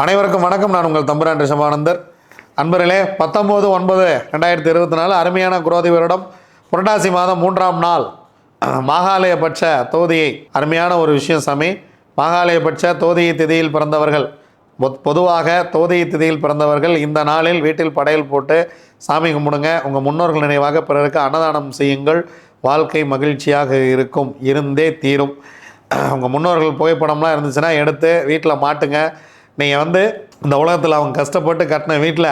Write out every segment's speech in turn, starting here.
அனைவருக்கும் வணக்கம். நான் உங்கள் தம்புரான் ரிஷபானந்தர். அன்பர்களே, 19/9/2024 அருமையான குரோதி வருடம் புரட்டாசி மாதம் 3ஆம் நாள் மாகாலயபட்ச தோதியை. அருமையான ஒரு விஷயம் சாமி. மாகாலயபட்ச தோதியை திதியில் பிறந்தவர்கள், பொதுவாக தோதியை திதியில் பிறந்தவர்கள் இந்த நாளில் வீட்டில் படையல் போட்டு சாமி கும்பிடுங்க. உங்கள் முன்னோர்கள் நினைவாக பிறருக்கு அன்னதானம் செய்யுங்கள். வாழ்க்கை மகிழ்ச்சியாக இருக்கும், இருந்தே தீரும். உங்கள் முன்னோர்கள் புகைப்படம்லாம் இருந்துச்சுன்னா எடுத்து வீட்டில் மாட்டுங்க. நீங்கள் இந்த உலகத்தில் அவங்க கஷ்டப்பட்டு கட்டின வீட்டில்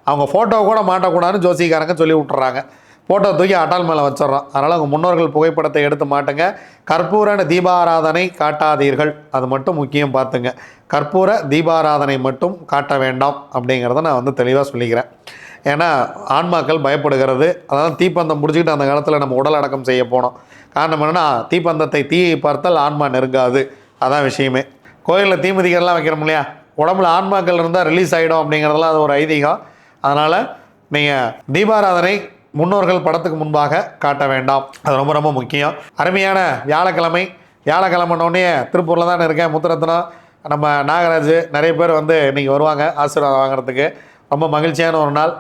அவங்க ஃபோட்டோ கூட மாட்டக்கூடாதுன்னு ஜோசிக்காரங்க சொல்லி விட்டுறாங்க. ஃபோட்டோ தூக்கி அட்டால் மேலே வச்சிட்றோம். அதனால் உங்கள் முன்னோர்கள் புகைப்படத்தை எடுத்து மாட்டுங்க. கற்பூர தீபாராதனை காட்டாதீர்கள், அது மட்டும் முக்கியம் பார்த்துங்க. கற்பூர தீபாராதனை மட்டும் காட்ட வேண்டாம் அப்படிங்கிறத நான் தெளிவாக சொல்லிக்கிறேன். ஏன்னா ஆன்மாக்கள் பயப்படுகிறது. அதாவது தீப்பந்தம் முடிச்சுக்கிட்டு அந்த காலத்தில் நம்ம உடல் அடக்கம் செய்ய போனோம். காரணம் என்னென்னா, தீப்பந்தத்தை தீயை பார்த்தால் ஆன்மா நெருங்காது. அதான் விஷயமே. கோயிலில் தீமிதிகள்லாம் வைக்கிறோம் இல்லையா, உடம்புல ஆன்மாக்கள் இருந்தால் ரிலீஸ் ஆகிடும் அப்படிங்கிறதுலாம் அது ஒரு ஐதீகம். அதனால் நீங்கள் தீபாராதனை முன்னோர்கள் படத்துக்கு முன்பாக காட்ட வேண்டாம். அது ரொம்ப ரொம்ப முக்கியம். அருமையான வியாழக்கிழமை. வியாழக்கிழமைனோடனே திருப்பூரில் தான் இருக்கேன். முத்துரத்னம், நம்ம நாகராஜ், நிறைய பேர் இன்றைக்கி வருவாங்க ஆசீர்வாதம் வாங்குறதுக்கு. ரொம்ப மகிழ்ச்சியான ஒரு நாள்.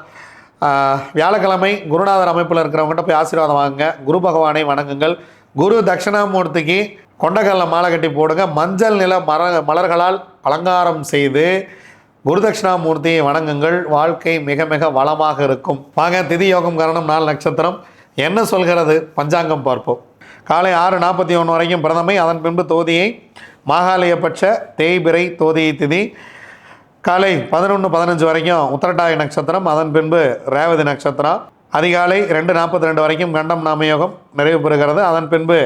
வியாழக்கிழமை குருநாதர் அமைப்பில் இருக்கிறவங்ககிட்ட போய் ஆசீர்வாதம் வாங்குங்க. குரு பகவானை வணங்குங்கள். குரு தட்சிணாமூர்த்திக்கு கொண்டக்கல்ல மாலை கட்டி போடுங்க. மஞ்சள் நில மலர்களால் அலங்காரம் செய்து குரு தட்சிணாமூர்த்தியை வணங்குங்கள். வாழ்க்கை மிக மிக வளமாக இருக்கும். வாங்க, திதி யோகம் கரணம் 4 நட்சத்திரம் என்ன சொல்கிறது பஞ்சாங்கம் பார்ப்போம். காலை 6:41 வரைக்கும் பிரதமை, அதன் பின்பு தோதியை, மாகாலயபட்ச தேய்பிறை தோதியை திதி. காலை 11:15 வரைக்கும் உத்திரட்டாதி நட்சத்திரம், அதன் பின்பு ரேவதி நட்சத்திரம். அதிகாலை 2:42 வரைக்கும் கண்டம் நாமயோகம் நிறைவு பெறுகிறது. அதன் பின்பு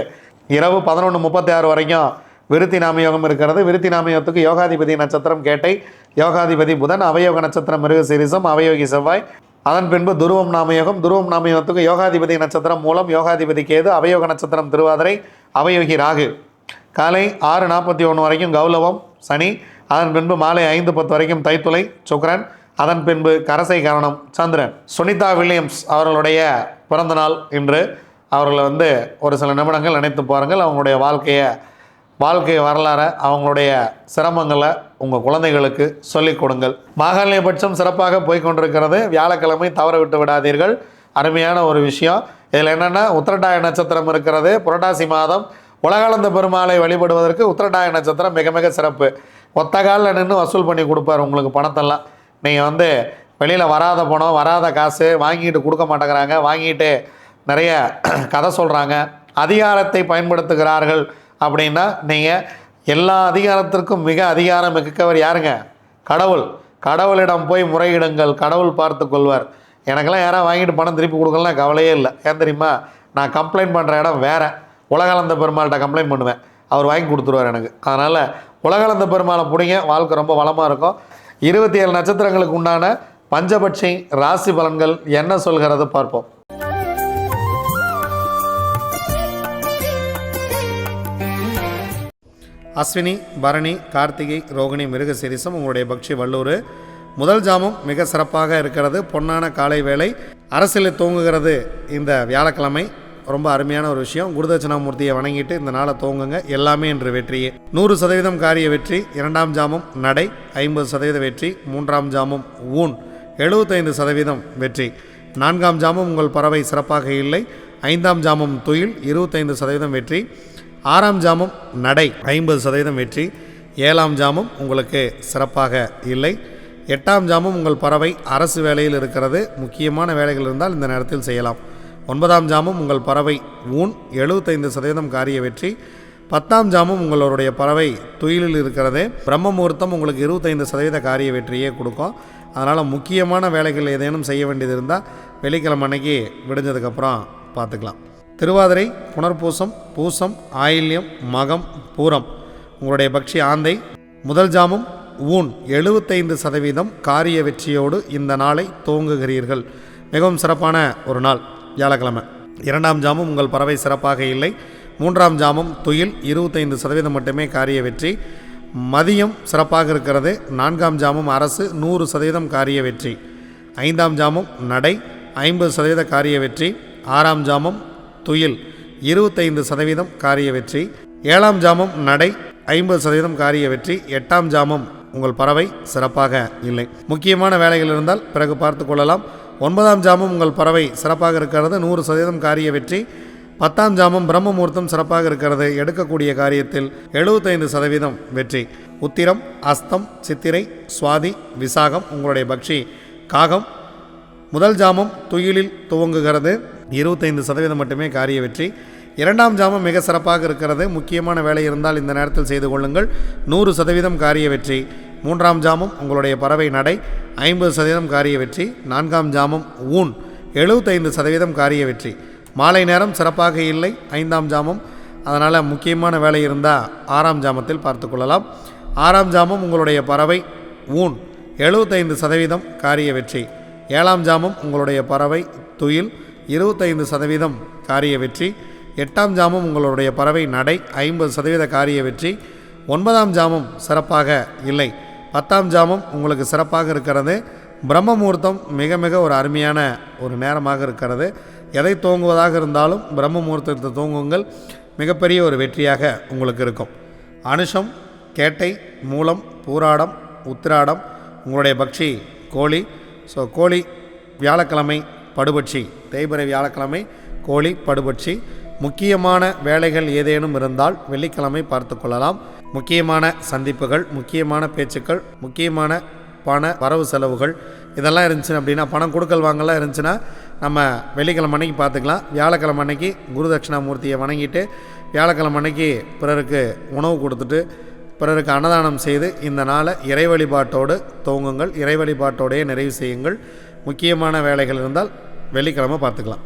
இரவு 11:36 வரைக்கும் விருத்தி நாமயோகம் இருக்கிறது. விருத்தி நாமயோகத்துக்கு யோகாதிபதி நட்சத்திரம் கேட்டை, யோகாதிபதி புதன், அவயோக நட்சத்திரம் மிருக சீரிசம், அவயோகி செவ்வாய். அதன் பின்பு துருவம் நாமயோகம். துருவம் நாமயோகத்துக்கு யோகாதிபதி நட்சத்திரம் மூலம், யோகாதிபதி கேது, அவயோக நட்சத்திரம் திருவாதிரை, அவயோகி ராகு. காலை 6:41 வரைக்கும் கௌலவம் சனி. அதன் பின்பு மாலை 5:10 வரைக்கும் தைத்துளை சுக்கிரன். அதன் பின்பு கரசை கரணம் சந்திரன். சுனிதா வில்லியம்ஸ் அவர்களுடைய பிறந்தநாள் இன்று. அவர்களை ஒரு சில நிமிடங்கள் நினைத்து பாருங்கள். அவங்களுடைய வாழ்க்கை வரலாறை, அவங்களுடைய சிரமங்களை உங்கள் குழந்தைகளுக்கு சொல்லிக் கொடுங்கள். மாகாலயபட்சம் சிறப்பாக போய்கொண்டிருக்கிறது. வியாழக்கிழமை தவற விட்டு விடாதீர்கள். அருமையான ஒரு விஷயம். இதில் என்னென்னா, உத்திரட்டாய நட்சத்திரம் இருக்கிறது. புரட்டாசி மாதம் உலகளந்த பெருமாளை வழிபடுவதற்கு உத்திரட்டாய நட்சத்திரம் மிக மிக சிறப்பு. ஒத்த காலில் நின்று வசூல் பண்ணி கொடுப்பார் உங்களுக்கு பணத்தெல்லாம். நீங்கள் வெளியில் வராத பணம், வராத காசு வாங்கிட்டு கொடுக்க மாட்டேங்கிறாங்க, வாங்கிட்டு நிறைய கதை சொல்கிறாங்க, அதிகாரத்தை பயன்படுத்துகிறார்கள் அப்படின்னா, நீங்கள் எல்லா அதிகாரத்திற்கும் மிக அதிகாரம் மிக்கவர் யாருங்க? கடவுள். கடவுளிடம் போய் முறையிடுங்கள், கடவுள் பார்த்து கொள்வார். எனக்கெல்லாம் யாராவது வாங்கிட்டு பணம் திருப்பி கொடுக்கலாம் கவலையே இல்லை. ஏன் தெரியுமா? நான் கம்ப்ளைண்ட் பண்ணுற இடம் வேறு. உலகளந்த பெருமாள்கிட்ட கம்ப்ளைண்ட் பண்ணுவேன், அவர் வாங்கி கொடுத்துருவார் எனக்கு. அதனால் உலகளந்த பெருமாளை பிடிங்க, வாழ்க்கை ரொம்ப வளமாக இருக்கும். 27 நட்சத்திரங்களுக்கு உண்டான பஞ்சபட்சி ராசி பலன்கள் என்ன சொல்கிறது பார்ப்போம். அஸ்வினி, பரணி, கார்த்திகை, ரோகிணி, மிருகசீரிசம் உங்களுடைய பக்ஷி வல்லூர். முதல் ஜாமம் மிக சிறப்பாக இருக்கிறது. பொன்னான காலை வேளை. அரசியலில் தூங்குகிறது இந்த வியாழக்கிழமை. ரொம்ப அருமையான ஒரு விஷயம். குருதட்சிணாமூர்த்தியை வணங்கிட்டு இந்த நாளை தூங்குங்க. எல்லாமே இன்று வெற்றியே. 100% காரிய வெற்றி. 2ஆம் ஜாமம் நடை 50% வெற்றி. 3ஆம் ஜாமம் ஊன் 75% வெற்றி. 4ஆம் ஜாமம் உங்கள் பறவை சிறப்பாக இல்லை. 5ஆம் ஜாமம் துயில் 25% வெற்றி. 6ஆம் ஜாமம் நடை 50% வெற்றி. 7ஆம் ஜாமம் உங்களுக்கு சிறப்பாக இல்லை. 8ஆம் ஜாமம் உங்கள் பறவை அரசு வேலையில் இருக்கிறது. முக்கியமான வேலைகள் இருந்தால் இந்த நேரத்தில் செய்யலாம். 9ஆம் ஜாமம் உங்கள் பறவை ஊன் 75% காரிய வெற்றி. 10ஆம் ஜாமம் உங்களுடைய பறவை துயிலில் இருக்கிறது. பிரம்ம முகூர்த்தம் உங்களுக்கு 25% காரிய வெற்றியே கொடுக்கும். அதனால் முக்கியமான வேலைகள் ஏதேனும் செய்ய வேண்டியது இருந்தால் வெள்ளிக்கிழமை அன்னைக்கு விடிஞ்சதுக்கப்புறம் பார்த்துக்கலாம். திருவாதிரை, புனர்பூசம், பூசம், ஆயில்யம், மகம், பூரம் உங்களுடைய பக்ஷி ஆந்தை. முதல் ஜாமம் ஊன் 75% காரிய வெற்றியோடு இந்த நாளை துவங்குகிறீர்கள். மிகவும் சிறப்பான ஒரு நாள் வியாழக்கிழமை. 2ஆம் ஜாமம் உங்கள் பறவை சிறப்பாக இல்லை. 3ஆம் ஜாமம் துயில் 25% மட்டுமே காரிய வெற்றி. மதியம் சிறப்பாக இருக்கிறது. 4ஆம் ஜாமம் அரசு 100% காரிய வெற்றி. 5ஆம் ஜாமம் நடை 50% காரிய வெற்றி. 6ஆம் ஜாமம் துயில் 25% காரிய வெற்றி. 7ஆம் ஜாமம் நடை 50% காரிய வெற்றி. 8ஆம் ஜாமம் உங்கள் பறவை சிறப்பாக இல்லை. முக்கியமான வேலைகள் இருந்தால் பிறகு பார்த்து கொள்ளலாம். 9ஆம் ஜாமம் உங்கள் பறவை சிறப்பாக இருக்கிறது, 100% காரிய வெற்றி. 10ஆம் ஜாமம் பிரம்ம முகூர்த்தம் சிறப்பாக இருக்கிறது, எடுக்கக்கூடிய காரியத்தில் 75% வெற்றி. உத்திரம், அஸ்தம், சித்திரை, சுவாதி, விசாகம் உங்களுடைய பக்ஷி காகம். முதல் ஜாமம் துயிலில் துவங்குகிறது, 25% மட்டுமே காரிய வெற்றி. 2ஆம் ஜாமம் மிக சிறப்பாக இருக்கிறது, முக்கியமான வேலை இருந்தால் இந்த நேரத்தில் செய்து கொள்ளுங்கள், 100% காரிய வெற்றி. 3ஆம் ஜாமம் உங்களுடைய பறவை நடை, 50% காரிய வெற்றி. 4ஆம் ஜாமம் ஊன், 75% காரிய வெற்றி. மாலை நேரம் சிறப்பாக இல்லை 5ஆம் ஜாமம், அதனால் முக்கியமான வேலை இருந்தால் 6ஆம் ஜாமத்தில் பார்த்து கொள்ளலாம். 6ஆம் ஜாமம் உங்களுடைய பறவை ஊன், 75% காரிய வெற்றி. 7ஆம் ஜாமம் உங்களுடைய பறவை துயில், 25% காரிய வெற்றி. 8ஆம் ஜாமம் உங்களுடைய பறவை நடை, 50% காரிய வெற்றி. 9ஆம் ஜாமம் சிறப்பாக இல்லை, 10ஆம் ஜாமம் உங்களுக்கு சிறப்பாக இருக்கிறது. பிரம்ம முகூர்த்தம் மிக மிக ஒரு அருமையான ஒரு நேரமாக இருக்கிறது. எதை துவங்குவதாக இருந்தாலும் பிரம்ம முகூர்த்தத்தை துவங்குங்கள், மிகப்பெரிய ஒரு வெற்றியாக உங்களுக்கு இருக்கும். அனுஷம், கேட்டை, மூலம், பூராடம், உத்திராடம் உங்களுடைய பக்ஷி கோழி. ஸோ கோழி வியாழக்கிழமை படுபட்சி, தேய்பிறை வியாழக்கிழமை கோழி படுபட்சி. முக்கியமான வேலைகள் ஏதேனும் இருந்தால் வெள்ளிக்கிழமை பார்த்து கொள்ளலாம். முக்கியமான சந்திப்புகள், முக்கியமான பேச்சுக்கள், முக்கியமான பண வரவு செலவுகள் இதெல்லாம் இருந்துச்சுன்னு அப்படின்னா, பணம் கொடுக்கல் வாங்கலாம் இருந்துச்சுன்னா நம்ம வெள்ளிக்கிழமை அன்னைக்கு பார்த்துக்கலாம். வியாழக்கிழமை அன்னைக்கு குரு தட்சிணாமூர்த்தியை வணங்கிட்டு வியாழக்கிழமை அன்னைக்கு பிறருக்கு உணவு கொடுத்துட்டு பிறருக்கு அன்னதானம் செய்து இந்த நாளை இறை வழிபாட்டோடு துவங்குங்கள், இறை வழிபாட்டோடையே நிறைவு செய்யுங்கள். முக்கியமான வேலைகள் இருந்தால் வெள்ளிக்கிழமை பார்த்துக்கலாம்.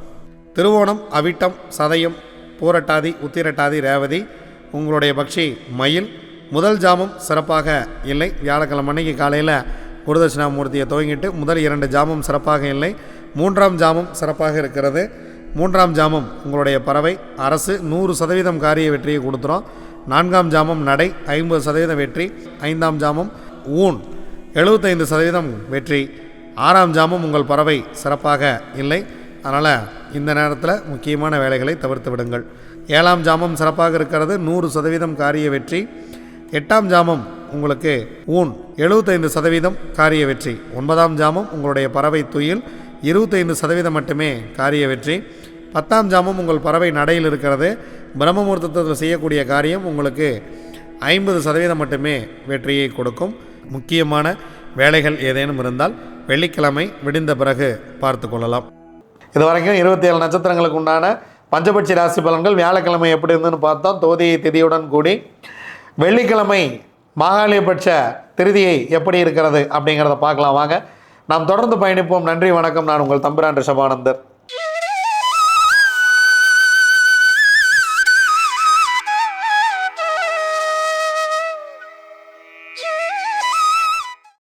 திருவோணம், அவிட்டம், சதயம், பூரட்டாதி, உத்திரட்டாதி, ரேவதி உங்களுடைய பக்ஷி மயில். முதல் ஜாமம் சிறப்பாக இல்லை, வியாழக்கிழமை அன்னைக்கு காலையில் குருதட்சிணாமூர்த்தியை துவங்கிட்டு முதல் 2 ஜாமம் சிறப்பாக இல்லை. 3ஆம் ஜாமம் சிறப்பாக இருக்கிறது. 3ஆம் ஜாமம் உங்களுடைய பறவை அரசு, 100% காரிய வெற்றியை கொடுத்துரும். 4ஆம் ஜாமம் நடை, 50% வெற்றி. 5ஆம் ஜாமம் ஊன், 75% வெற்றி. 6ஆம் ஜாமம் உங்கள் பறவை சிறப்பாக இல்லை, அதனால் இந்த நேரத்தில் முக்கியமான வேலைகளை தவிர்த்து விடுங்கள். 7ஆம் ஜாமம் சிறப்பாக இருக்கிறது, 100% காரிய வெற்றி. 8ஆம் ஜாமம் உங்களுக்கு ஊன், 75% காரிய வெற்றி. 9ஆம் ஜாமம் உங்களுடைய பறவை துயில், 25% மட்டுமே காரிய வெற்றி. 10ஆம் ஜாமம் உங்கள் பறவை நடையில் இருக்கிறது, பிரம்ம முகூர்த்தத்தில் செய்யக்கூடிய காரியம் உங்களுக்கு 50% மட்டுமே வெற்றியை கொடுக்கும். முக்கியமான வேலைகள் ஏதேனும் இருந்தால் வெள்ளிக்கிழமை விடிந்த பிறகு பார்த்து கொள்ளலாம். இது வரைக்கும் 27 நட்சத்திரங்களுக்கு உண்டான பஞ்சபட்சி ராசி பலன்கள் வியாழக்கிழமை எப்படி இருந்துன்னு பார்த்தோம். தோதியை திதியுடன் கூடி வெள்ளிக்கிழமை மாகாளியபட்ச திருதியை எப்படி இருக்கிறது அப்படிங்கிறத பார்க்கலாம் வாங்க. நாம் தொடர்ந்து பயணிப்போம். நன்றி, வணக்கம். நான் உங்கள் தம்பிரான் ரிஷபானந்தர்.